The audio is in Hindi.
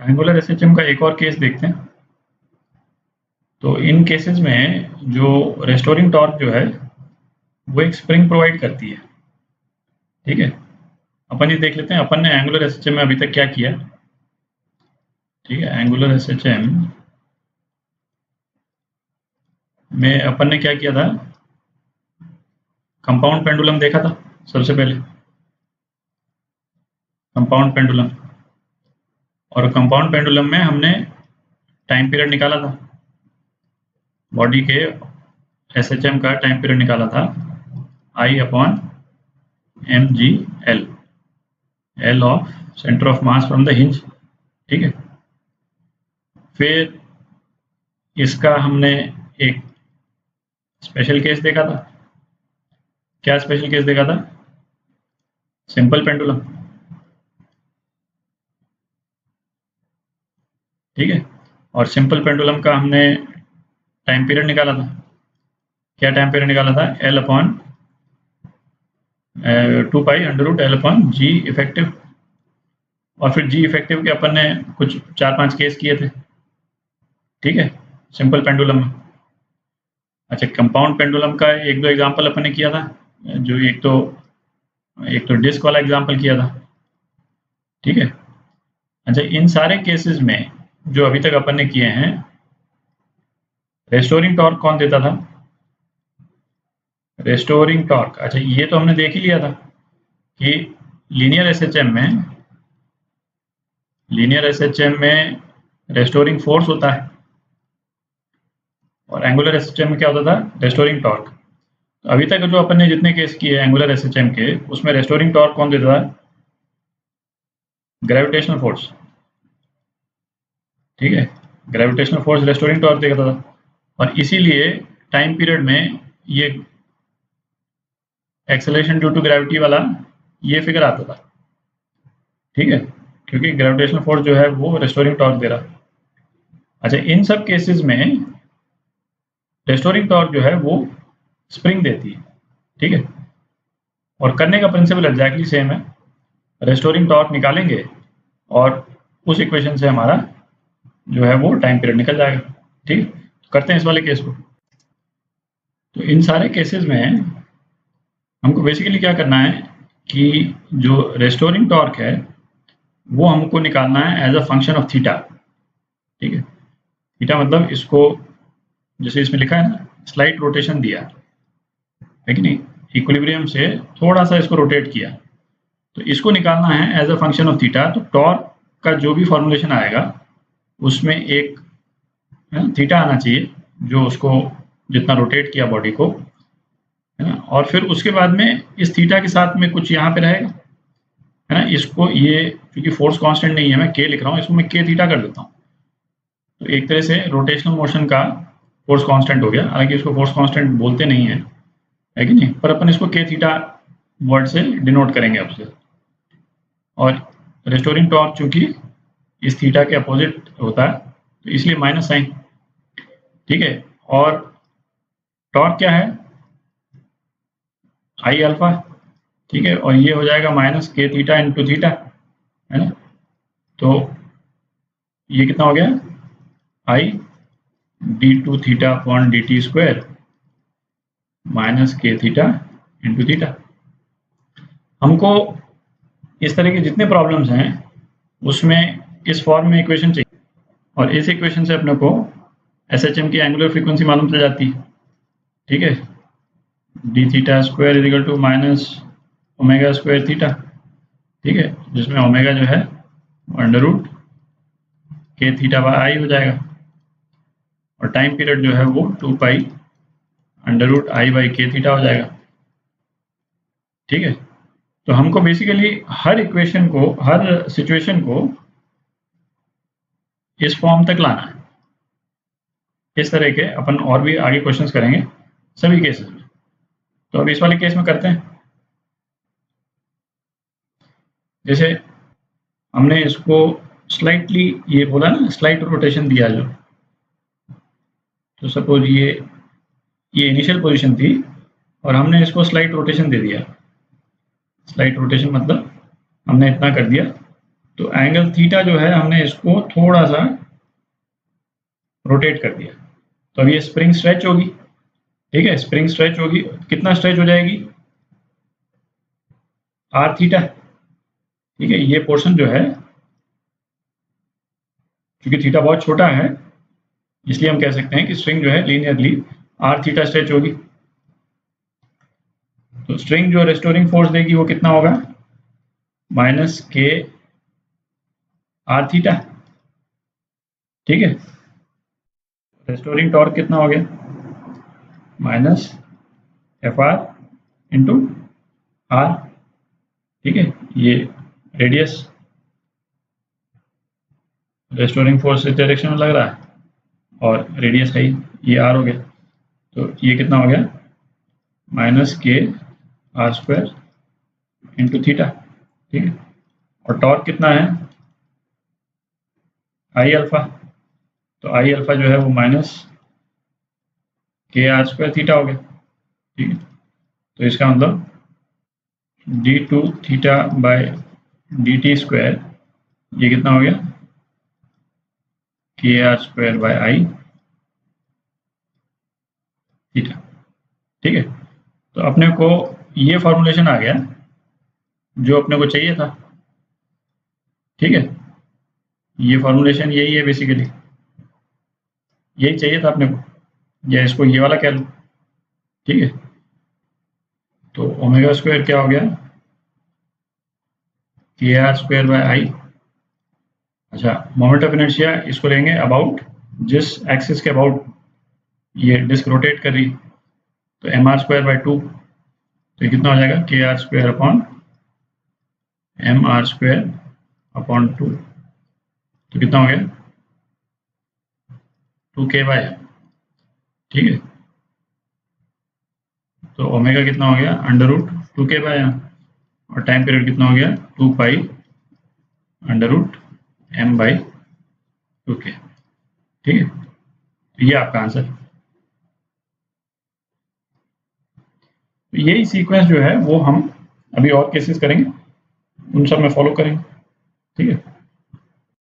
एंगुलर एसएचएम का एक और केस देखते हैं। तो इन केसेस में जो रेस्टोरिंग टॉर्क जो है वो एक स्प्रिंग प्रोवाइड करती है। ठीक है, अपन ये देख लेते हैं अपन ने एंगुलर एसएचएम में अभी तक क्या किया। ठीक है, एंगुलर एसएचएम में अपन ने क्या किया था, कंपाउंड पेंडुलम देखा था सबसे पहले, कंपाउंड पेंडुलम। और कंपाउंड पेंडुलम में हमने टाइम पीरियड निकाला था, बॉडी के एसएचएम का टाइम पीरियड निकाला था I/mg/L, L of centre of mass from the hinge. ठीक है, फिर इसका हमने एक स्पेशल केस देखा था। क्या स्पेशल केस देखा था? Simple pendulum. ठीक है, और सिंपल पेंडुलम का हमने टाइम पीरियड निकाला था। क्या टाइम पीरियड निकाला था? L/2π√L/g effective. और फिर जी इफेक्टिव के अपन ने कुछ 4-5 केस किए थे। ठीक है, सिंपल पेंडुलम में। अच्छा, कंपाउंड पेंडुलम का 1-2 एग्जांपल अपन ने किया था, जो एक तो डिस्क वाला एग्जांपल किया था। ठीक है, अच्छा, इन सारे केसेस में जो अभी तक अपन ने किए हैं, रेस्टोरिंग टॉर्क कौन देता था? Restoring torque. अच्छा, ये तो हमने देख ही लिया था कि लीनियर एसएचएम में रेस्टोरिंग फोर्स होता है और एंगुलर एसएचएम में क्या होता था? Restoring torque. तो अभी तक जो अपन ने जितने केस किए एंगुलर एसएचएम के, उसमें रेस्टोरिंग टॉर्क कौन देता था? Gravitational force. ठीक है, ग्रेविटेशनल फोर्स रेस्टोरिंग टॉर्क देता था। और इसीलिए टाइम पीरियड में ये एक्सेलरेशन ड्यू टू ग्रेविटी वाला ये फिगर आता था। ठीक है, क्योंकि ग्रेविटेशनल फोर्स जो है वो रेस्टोरिंग टॉर्क दे रहा। अच्छा, इन सब केसेस में रेस्टोरिंग टॉर्क जो है वो स्प्रिंग देती है। ठीक है, और करने का प्रिंसिपल एग्जैक्टली सेम है। रेस्टोरिंग टॉर्क निकालेंगे और उस इक्वेशन से हमारा जो है वो टाइम पीरियड निकल जाएगा। ठीक है, तो करते हैं इस वाले केस को। तो इन सारे केसेस में हमको बेसिकली क्या करना है कि जो रेस्टोरिंग टॉर्क है वो हमको निकालना है as a function of theta. ठीक है, थीटा मतलब इसको जैसे इसमें लिखा है ना, स्लाइट रोटेशन दिया है कि नहीं, इक्विलिब्रियम से थोड़ा सा इसको रोटेट किया, तो इसको निकालना है as a function of theta. तो टॉर्क का जो भी फॉर्मुलेशन आएगा उसमें एक थीटा आना चाहिए, जो उसको जितना रोटेट किया बॉडी को, है ना। और फिर उसके बाद में इस थीटा के साथ में कुछ यहाँ पे रहेगा, है ना। इसको ये क्योंकि फोर्स कांस्टेंट नहीं है, मैं के लिख रहा हूँ, इसको मैं के थीटा कर देता हूँ। तो एक तरह से रोटेशनल मोशन का फोर्स कांस्टेंट हो गया। हालांकि इसको फोर्स कांस्टेंट बोलते नहीं है कि नहीं, पर अपन इसको के थीटा वर्ड से डिनोट करेंगे आपसे। और रेस्टोरिंग टॉर्क चूंकि इस थीटा के अपोजिट होता है तो इसलिए माइनस साइन। ठीक है, और टॉर्क क्या है? आई अल्फा। ठीक है, और ये हो जाएगा माइनस के थीटा इंटू थीटा, है ना। तो ये कितना हो गया? आई d2 theta upon dt square minus के थीटा इंटू थीटा। हमको इस तरह के जितने प्रॉब्लम्स हैं उसमें इस फॉर्म में इक्वेशन चाहिए, और इस इक्वेशन से अपने को एसएचएम की एंगुलर फ्रीक्वेंसी मालूम चल जाती है। ठीक है, d theta square is equal to minus omega square theta. ठीक है, जिसमें ओमेगा जो है under root k theta by I हो जाएगा, और टाइम पीरियड जो है वो 2 pi under root I by k theta हो जाएगा। ठीक है, तो हमको बेसिकली हर इक्वेशन को, हर सिचुएशन को इस फॉर्म तक लाना है। इस तरह के अपन और भी आगे क्वेश्चंस करेंगे सभी केसेस में। तो अब इस वाले केस में करते हैं। जैसे हमने इसको स्लाइटली ये बोला ना, स्लाइट रोटेशन दिया जो, तो सपोज ये इनिशियल पोजीशन थी और हमने इसको स्लाइट रोटेशन दे दिया। स्लाइट रोटेशन मतलब हमने इतना कर दिया तो एंगल थीटा जो है हमने इसको थोड़ा सा रोटेट कर दिया, तो अब ये स्प्रिंग स्ट्रेच होगी। ठीक है, स्प्रिंग स्ट्रेच होगी, कितना स्ट्रेच हो जाएगी, आर थीटा। ठीक है, ये पोर्शन जो है, क्योंकि थीटा बहुत छोटा है, इसलिए हम कह सकते हैं कि स्ट्रिंग जो है लीनियरली आर थीटा स्ट्रेच होगी। तो स्ट्रिंग जो रेस्टोरिंग फोर्स देगी वो कितना होगा, माइनस के आर थीटा। ठीक है, रेस्टोरिंग टॉर्क कितना हो गया, minus f r into r. ठीक है, ये रेडियस रेस्टोरिंग फोर्स इस डायरेक्शन में लग रहा है और रेडियस है ही, ये आर हो गया। तो ये कितना हो गया, माइनस के आर स्क्वायर इंटू थीटा। ठीक है, और टॉर्क कितना है, आई अल्फा। तो आई अल्फा जो है वो माइनस के आर स्क्वायर थीटा हो गया। ठीक है, तो इसका मतलब d two theta by d t square, ये कितना हो गया, k r square by I theta. ठीक है, तो अपने को ये फॉर्मूलेशन आ गया जो अपने को चाहिए था। ठीक है, ये फॉर्मूलेशन यही है, बेसिकली यही चाहिए था अपने को, या इसको ये वाला कह लो। ठीक है, तो ओमेगा स्क्वायर क्या हो गया, के आर स्क्वायर बाय आई। अच्छा, मोमेंट ऑफ इनर्शिया इसको लेंगे अबाउट, जिस एक्सिस के अबाउट ये डिस्क रोटेट कर रही, तो एम आर स्क्वायर बाय 2। तो ये कितना हो जाएगा, k r square upon m r square upon 2। तो कितना हो गया, 2k बाय। ठीक है, तो ओमेगा कितना हो गया, अंडर रूट 2k बाय, और टाइम पीरियड कितना हो गया, 2 pi under root m by 2k। ठीक है, तो ये आपका आंसर। तो यही सीक्वेंस जो है वो हम अभी और केसेस करेंगे, उन सब में फॉलो करेंगे। ठीक है।